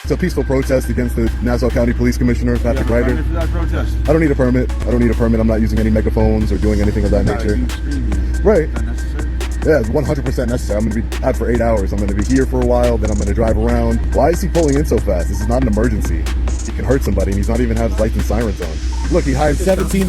It's a peaceful protest against the Nassau County Police Commissioner, Patrick Ryder. I don't need a permit. I'm not using any megaphones or doing anything of that nature. Right. Yeah, it's 100% necessary. I'm going to be out for 8 hours. I'm going to be here for a while, then I'm going to drive around. Why is he pulling in so fast? This is not an emergency. He can hurt somebody, and he's not even have his lights and sirens on. Look, he hired 17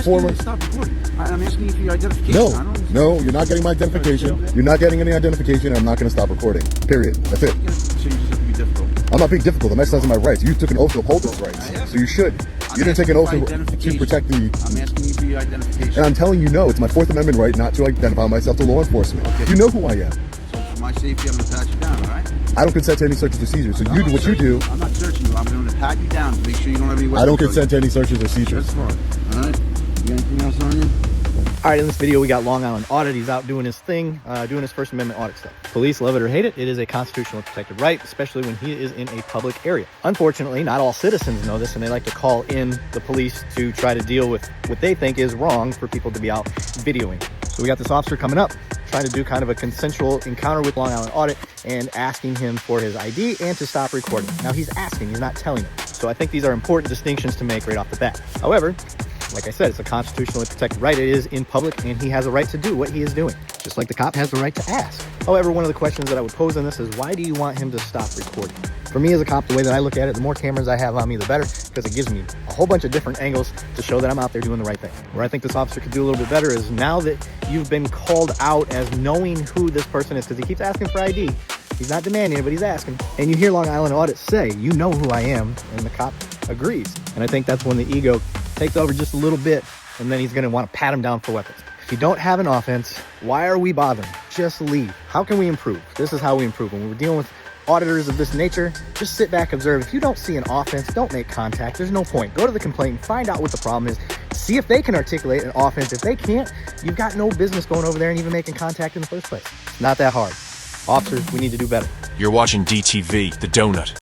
former... Stop recording. I'm asking you for your identification. No, you're not getting my identification. You're not getting any identification, and I'm not going to stop recording. Period. That's it. So you just have to be difficult. I'm not being difficult. I'm exercising my rights. You took an oath to uphold those rights, so you should. You didn't take an oath to protect the... I'm asking you for your identification. And I'm telling you, no, it's my Fourth Amendment right not to identify myself to law enforcement. Okay. You know who I am. So for my safety, I'm going to pat you down, all right? I don't consent to any searches or seizures. So you do what you do. I'm not searching you. I'm going to pat you down to make sure you don't have any weapons. I don't consent to any searches or seizures. That's fine. All right? You got anything else on you? All right, in this video, we got Long Island Audit. He's out doing his thing, doing his First Amendment audit stuff. Police, love it or hate it, it is a constitutionally protected right, especially when he is in a public area. Unfortunately, not all citizens know this, and they like to call in the police to try to deal with what they think is wrong for people to be out videoing. So we got this officer coming up, trying to do kind of a consensual encounter with Long Island Audit and asking him for his ID and to stop recording. Now, he's asking, he's not telling him. So I think these are important distinctions to make right off the bat. However, like I said, it's a constitutionally protected right. It is in public, and he has a right to do what he is doing, just like the cop has the right to ask. However, one of the questions that I would pose in this is, why do you want him to stop recording? For me as a cop, the way that I look at it, the more cameras I have on me, the better, because it gives me a whole bunch of different angles to show that I'm out there doing the right thing. Where I think this officer could do a little bit better is, now that you've been called out as knowing who this person is, because he keeps asking for ID. He's not demanding it, but he's asking. And you hear Long Island Audit say, you know who I am, and the cop agrees. And I think that's when the ego takes over just a little bit, and then he's going to want to pat him down for weapons. If you don't have an offense, why are we bothering? Just leave. How can we improve? This is how we improve. When we're dealing with auditors of this nature, just sit back, observe. If you don't see an offense, don't make contact. There's no point. Go to the complainant, find out what the problem is, see if they can articulate an offense. If they can't, you've got no business going over there and even making contact in the first place. It's not that hard. Officers, we need to do better. You're watching DTV, The Donut.